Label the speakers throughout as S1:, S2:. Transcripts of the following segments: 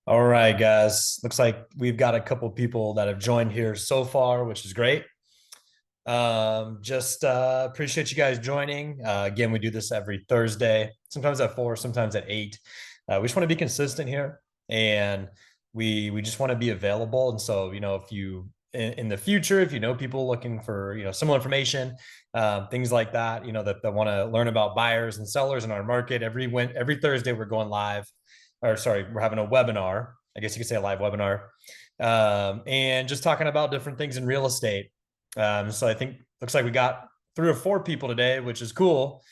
S1: All right, guys. Looks like we've got a couple people that have joined here so far, which is great. Just appreciate you guys joining. Again, we do this every Thursday, sometimes at 4, sometimes at 8. We just want to be consistent here, and we just want to be available. And so, if you in the future, if you know people looking for similar information, things like that, that want to learn about buyers and sellers in our market, every Thursday we're going live, or sorry, we're having a webinar. I guess you could say a live webinar, and just talking about different things in real estate. So I think looks like we got 3 or 4 people today, which is cool.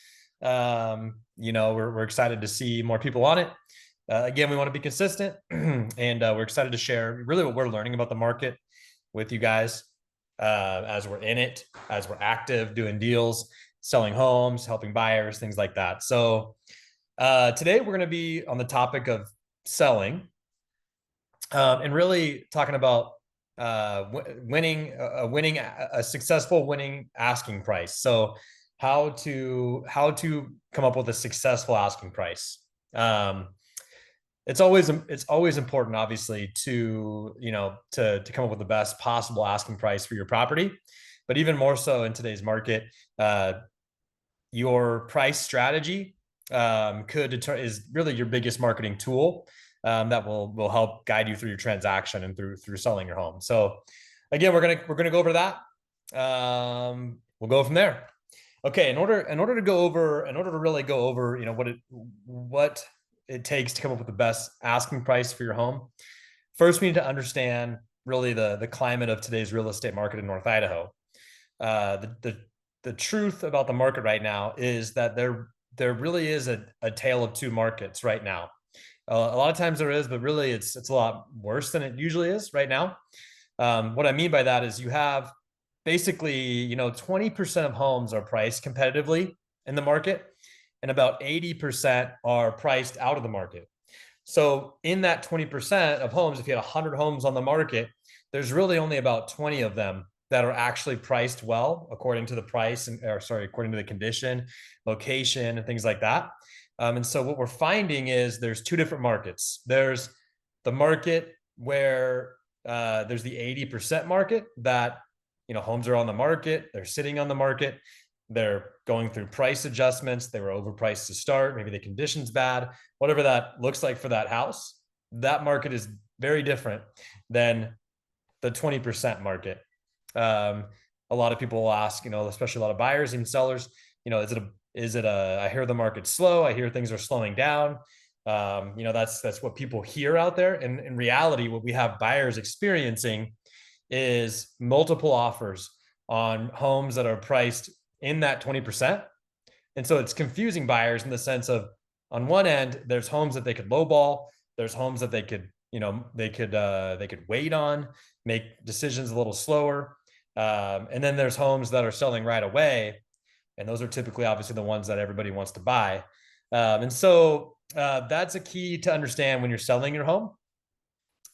S1: We're excited to see more people on it. Again, we want to be consistent, and we're excited to share really what we're learning about the market with you guys as we're in it, as we're active, doing deals, selling homes, helping buyers, things like that. So today we're going to be on the topic of selling, and really talking about winning a successful winning asking price. So how to come up with a successful asking price. Um, it's always important, obviously, to come up with the best possible asking price for your property, but even more so in today's market, your price strategy is really your biggest marketing tool, that will help guide you through your transaction and through selling your home. So again, we're gonna go over that. We'll go from there. Okay, in order to really go over, what it takes to come up with the best asking price for your home. First, we need to understand really the climate of today's real estate market in North Idaho. The truth about the market right now is that there really is a tale of two markets right now. A lot of times there is, but really it's a lot worse than it usually is right now. What I mean by that is you have basically 20% of homes are priced competitively in the market, and about 80% are priced out of the market. So in that 20% of homes, if you had 100 homes on the market, there's really only about 20 of them that are actually priced well according to the price, according to the condition, location, and things like that. And so what we're finding is there's two different markets. There's the market where there's the 80% market that homes are on the market, they're sitting on the market, they're going through price adjustments, they were overpriced to start, maybe the condition's bad, whatever that looks like for that house. That market is very different than the 20% market. A lot of people will ask, especially a lot of buyers, even sellers, I hear the market's slow, I hear things are slowing down. That's what people hear out there. And in reality, what we have buyers experiencing is multiple offers on homes that are priced in that 20%. And so it's confusing buyers in the sense of, on one end, there's homes that they could lowball, there's homes that they could wait on, make decisions a little slower. And then there's homes that are selling right away. And those are typically obviously the ones that everybody wants to buy. And so that's a key to understand when you're selling your home.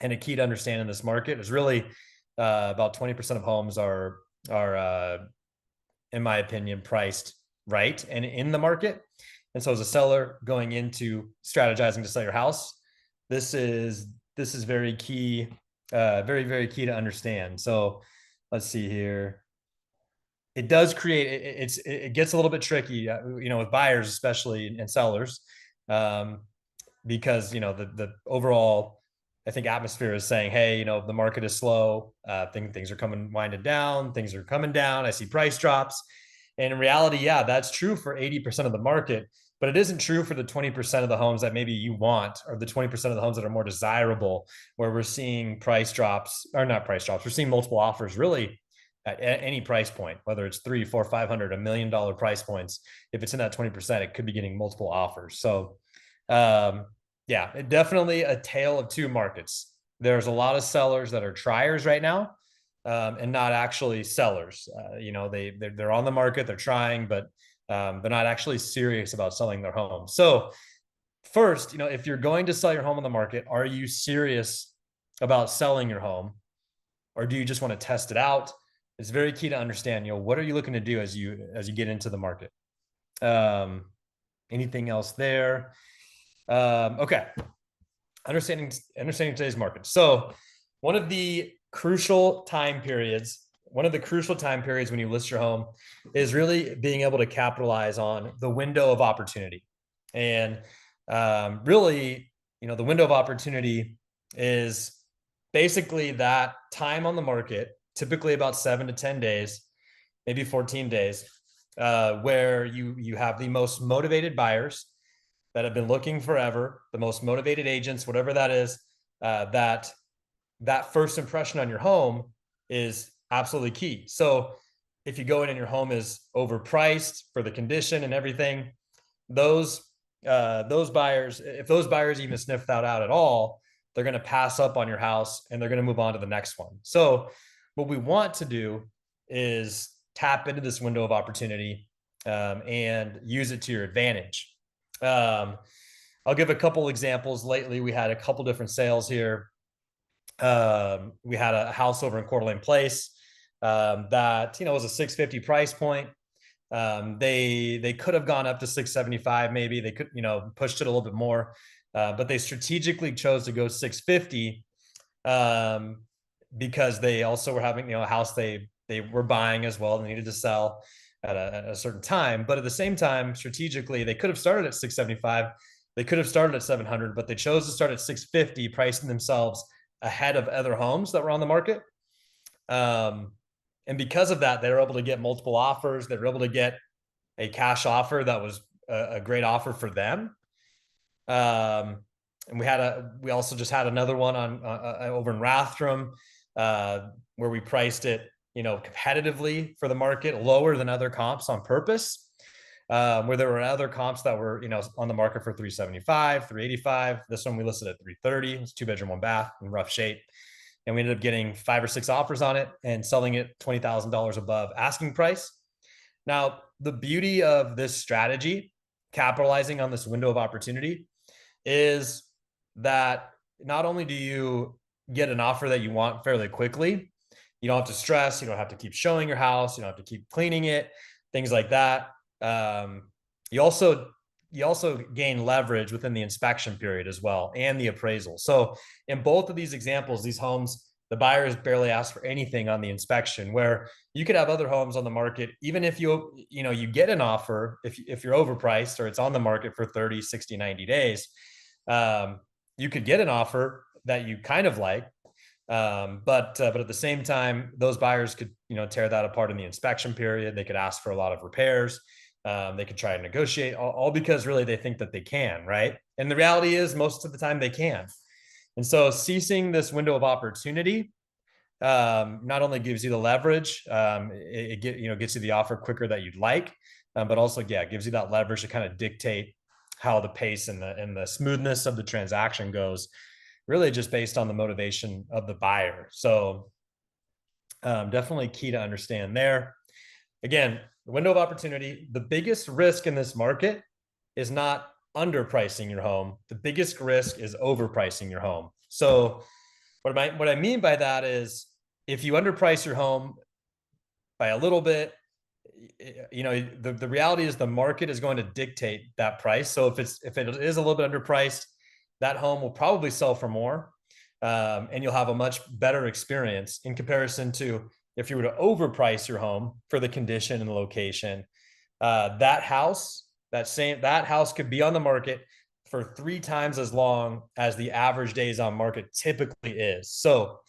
S1: And a key to understand in this market is really about 20% of homes are in my opinion, priced right and in the market. And so as a seller going into strategizing to sell your house, this is very key, very, very key to understand. So let's see here. It does create, it gets a little bit tricky, with buyers, especially, and sellers, because, the overall, I think, atmosphere is saying, hey, the market is slow. Things are winding down. Things are coming down. I see price drops. And in reality, yeah, that's true for 80% of the market, but it isn't true for the 20% of the homes that maybe you want, or the 20% of the homes that are more desirable, where we're seeing price drops, or not price drops. We're seeing multiple offers really at any price point, whether it's 3, 4, 500, $1 million price points. If it's in that 20%, it could be getting multiple offers. So, yeah, it definitely a tale of two markets. There's a lot of sellers that are triers right now, and not actually sellers. They're on the market, they're trying, but they're not actually serious about selling their home. So first, if you're going to sell your home on the market, are you serious about selling your home, or do you just want to test it out? It's very key to understand, what are you looking to do as you get into the market? Anything else there? Okay. understanding today's market. So one of the crucial time periods when you list your home is really being able to capitalize on the window of opportunity. And really, the window of opportunity is basically that time on the market, typically about 7 to 10 days, maybe 14 days, where you have the most motivated buyers that have been looking forever, the most motivated agents, whatever that is, that first impression on your home is absolutely key. So if you go in and your home is overpriced for the condition and everything, those buyers, if those buyers even sniff that out at all, they're going to pass up on your house and they're going to move on to the next one. So what we want to do is tap into this window of opportunity and use it to your advantage. I'll give a couple examples. Lately, we had a couple different sales here. We had a house over in Coeur d'Alene Place that was a 650 price point. They could have gone up to 675, maybe they could pushed it a little bit more, but they strategically chose to go 650 because they also were having a house they were buying as well. They needed to sell at a certain time, but at the same time, strategically, they could have started at 675. They could have started at 700, but they chose to start at 650, pricing themselves ahead of other homes that were on the market. And because of that, they were able to get multiple offers. They were able to get a cash offer that was a great offer for them. And we also just had another one on over in Rathdrum where we priced it competitively for the market, lower than other comps on purpose. Where there were other comps that were, on the market for 375, 385. This one we listed at 330. It's 2-bedroom, 1-bath in rough shape. And we ended up getting 5 or 6 offers on it and selling it $20,000 above asking price. Now, the beauty of this strategy, capitalizing on this window of opportunity, is that not only do you get an offer that you want fairly quickly, you don't have to stress, you don't have to keep showing your house, you don't have to keep cleaning it, things like that. You also gain leverage within the inspection period as well, and the appraisal. So in both of these examples, these homes, the buyers barely ask for anything on the inspection, where you could have other homes on the market, even if you get an offer, if you're overpriced or it's on the market for 30, 60, 90 days, you could get an offer that you kind of like. But at the same time, those buyers could, tear that apart in the inspection period. They could ask for a lot of repairs. They could try and negotiate, all because really they think that they can, right? And the reality is most of the time they can. And so ceasing this window of opportunity not only gives you the leverage, it gets you the offer quicker that you'd like, but also, gives you that leverage to kind of dictate how the pace and the smoothness of the transaction goes, really just based on the motivation of the buyer. So definitely key to understand there. Again, the window of opportunity, the biggest risk in this market is not underpricing your home. The biggest risk is overpricing your home. So what I mean by that is, if you underprice your home by a little bit, the reality is the market is going to dictate that price. So if it is a little bit underpriced, that home will probably sell for more, and you'll have a much better experience in comparison to if you were to overprice your home for the condition and the location. That house could be on the market for 3 times as long as the average days on market typically is. So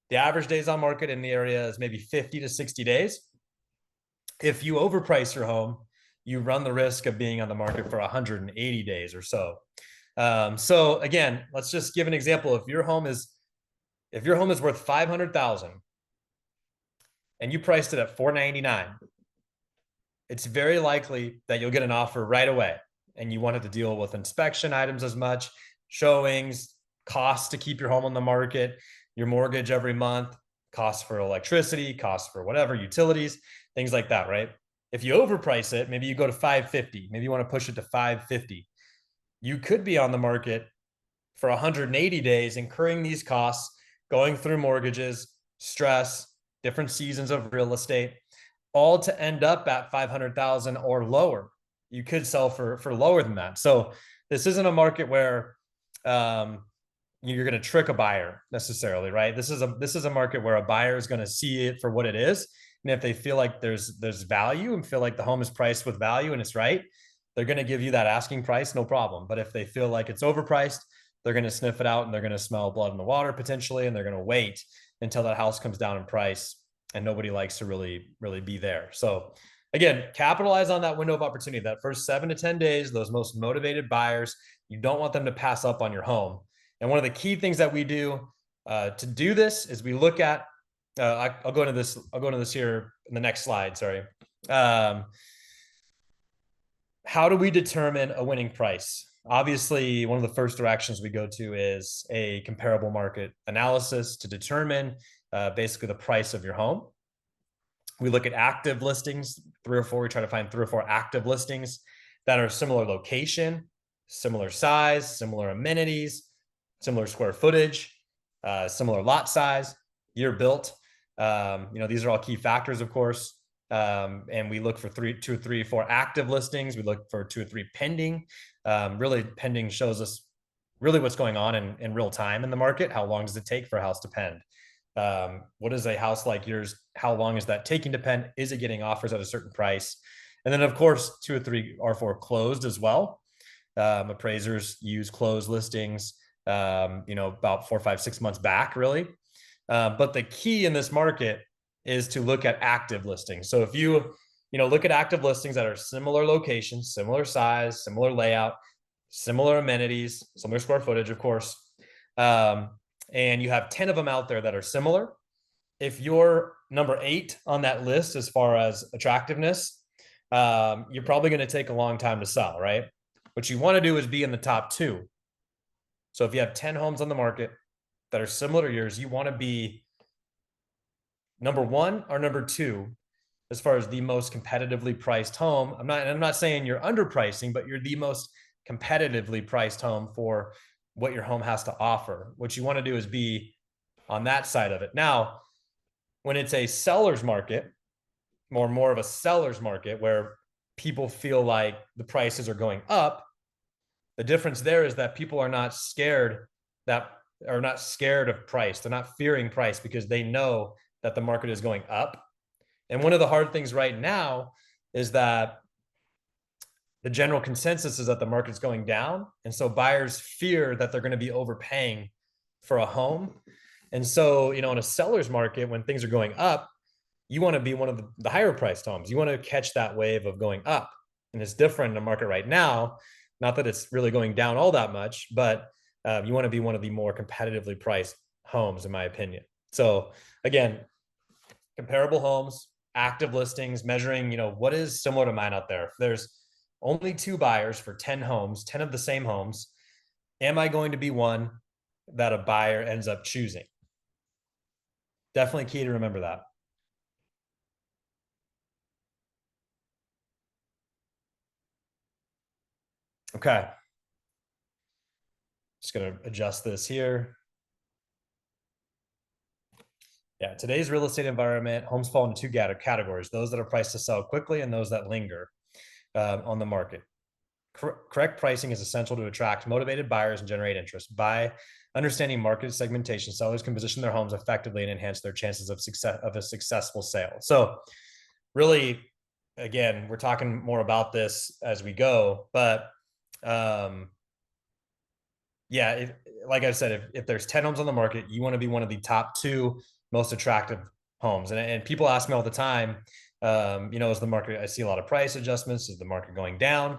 S1: the average days on market in the area is maybe 50 to 60 days. If you overprice your home, you run the risk of being on the market for 180 days or so. So again, let's just give an example. If your home is worth 500,000 and you priced it at 499, it's very likely that you'll get an offer right away, and you wanted to deal with inspection items as much, showings, costs to keep your home on the market, your mortgage every month, costs for electricity, costs for whatever, utilities, things like that, right? If you overprice it, maybe you go to 550, maybe you want to push it to 550. You could be on the market for 180 days, incurring these costs, going through mortgages, stress, different seasons of real estate, all to end up at 500,000 or lower. You could sell for lower than that. So this isn't a market where you're going to trick a buyer necessarily, right? This is a market where a buyer is going to see it for what it is, and if they feel like there's value and feel like the home is priced with value and it's right, they're going to give you that asking price, no problem. But if they feel like it's overpriced, they're going to sniff it out and they're going to smell blood in the water potentially, and they're going to wait until that house comes down in price, and nobody likes to really be there. So again, capitalize on that window of opportunity, that first 7 to 10 days, those most motivated buyers. You don't want them to pass up on your home. And one of the key things that we do to do this is we look at, I'll go into this here in the next slide, sorry. How do we determine a winning price? Obviously, one of the first directions we go to is a comparable market analysis to determine basically the price of your home. We look at active listings, 3 or 4. We try to find 3 or 4 active listings that are similar location, similar size, similar amenities, similar square footage, similar lot size, year built. These are all key factors, of course. And we look for 2 or 3, 4 active listings. We look for 2 or 3 pending. Really, pending shows us really what's going on in real time in the market. How long does it take for a house to pend? What is a house like yours? How long is that taking to pend? Is it getting offers at a certain price? And then, of course, 2 or 3 or 4 closed as well. Appraisers use closed listings, about 4, 5, 6 months back, really. But the key in this market is to look at active listings. So if you look at active listings that are similar locations, similar size, similar layout, similar amenities, similar square footage, of course, and you have 10 of them out there that are similar, if you're number 8 on that list as far as attractiveness, you're probably going to take a long time to sell, right? What you want to do is be in the top 2. So if you have 10 homes on the market that are similar to yours, you want to be number 1 or number 2 as far as the most competitively priced home. I'm not saying you're underpricing, but you're the most competitively priced home for what your home has to offer. What you want to do is be on that side of it. Now, when it's a seller's market, more of a seller's market where people feel like the prices are going up, the difference there is that people are not scared of price. They're not fearing price because they know that the market is going up. And one of the hard things right now is that the general consensus is that the market's going down. And so buyers fear that they're going to be overpaying for a home. And so, in a seller's market, when things are going up, you want to be one of the higher priced homes. You want to catch that wave of going up. And it's different in the market right now. Not that it's really going down all that much, but you want to be one of the more competitively priced homes, in my opinion. So again, comparable homes, active listings, measuring, what is similar to mine out there. If there's only 2 buyers for 10 homes, 10 of the same homes, am I going to be one that a buyer ends up choosing? Definitely key to remember that. Okay. Just going to adjust this here. Yeah, today's real estate environment, homes fall into 2 categories: those that are priced to sell quickly and those that linger on the market. Correct pricing is essential to attract motivated buyers and generate interest. By understanding market segmentation, sellers can position their homes effectively and enhance their chances of a successful sale. So really, again, we're talking more about this as we go, but yeah, like I said, if there's 10 homes on the market, you want to be one of the top 2 most attractive homes. And people ask me all the time, is the market, I see a lot of price adjustments. Is the market going down?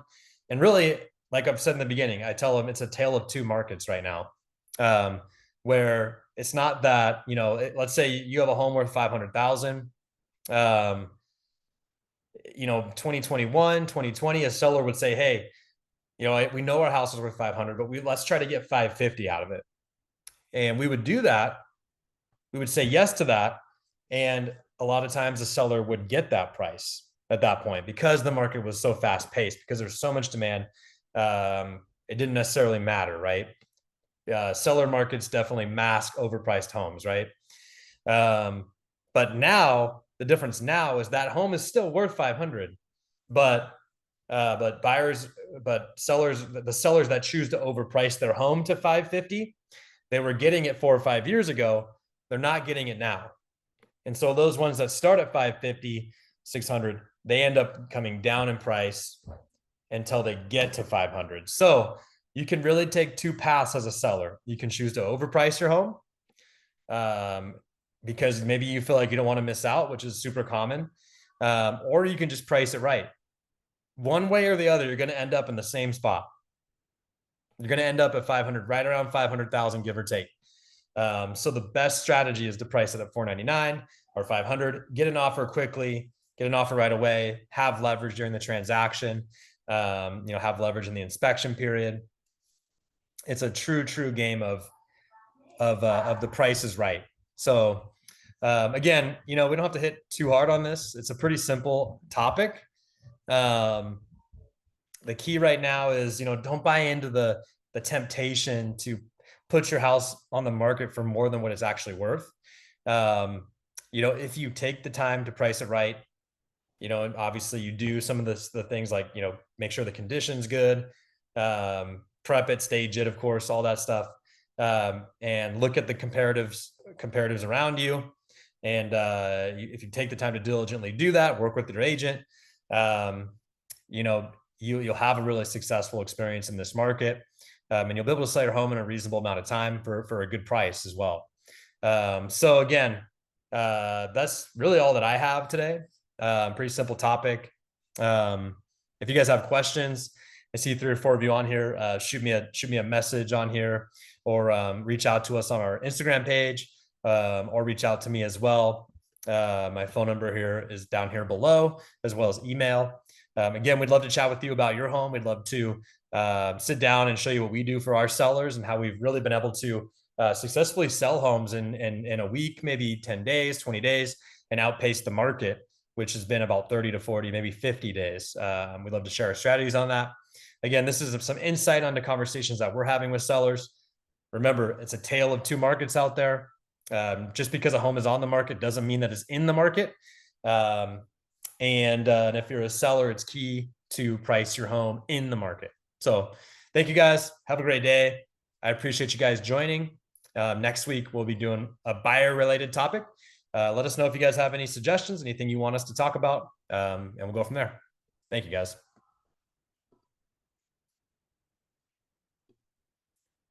S1: And really, like I've said in the beginning, I tell them it's a tale of 2 markets right now, where it's not that, let's say you have a home worth 500,000, 2021, 2020, a seller would say, hey, we know our house is worth 500, but let's try to get 550 out of it. And we would do that. We would say yes to that. And a lot of times the seller would get that price at that point because the market was so fast paced, because there's so much demand. It didn't necessarily matter, right? Seller markets definitely mask overpriced homes, right? But now the difference now is that home is still worth 500, but sellers, the sellers that choose to overprice their home to 550, they were getting it 4 or 5 years ago, they're not getting it now. And so those ones that start at 550, 600, they end up coming down in price until they get to 500. So you can really take two paths as a seller. You can choose to overprice your home because maybe you feel like you don't want to miss out, which is super common. Or you can just price it right. One way or the other, you're going to end up in the same spot. You're going to end up at 500, right around 500,000, give or take. So the best strategy is to price it at 499 or 500, get an offer quickly, get an offer right away, have leverage during the transaction, have leverage in the inspection period. It's a true game of the price is right. So again, we don't have to hit too hard on this. It's a pretty simple topic. The key right now is, don't buy into the temptation to put your house on the market for more than what it's actually worth. If you take the time to price it right, and obviously you do some of the things like, make sure the condition's good, prep it, stage it, of course, all that stuff. And look at the comparatives around you. And if you take the time to diligently do that, work with your agent, you'll have a really successful experience in this market. And you'll be able to sell your home in a reasonable amount of time for a good price as well. So again, that's really all that I have today. Pretty simple topic. If you guys have questions, I see 3 or 4 of you on here. Shoot me a message on here, or reach out to us on our Instagram page, or reach out to me as well. My phone number here is down here below, as well as email. Again, we'd love to chat with you about your home. We'd love to sit down and show you what we do for our sellers and how we've really been able to successfully sell homes in a week, maybe 10 days, 20 days, and outpace the market, which has been about 30 to 40, maybe 50 days. We'd love to share our strategies on that. Again, this is some insight onto conversations that we're having with sellers. Remember, it's a tale of 2 markets out there. Just because a home is on the market doesn't mean that it's in the market. And if you're a seller, it's key to price your home in the market. So thank you guys. Have a great day. I appreciate you guys joining. Next week, we'll be doing a buyer related topic. Let us know if you guys have any suggestions, anything you want us to talk about, and we'll go from there. Thank you guys.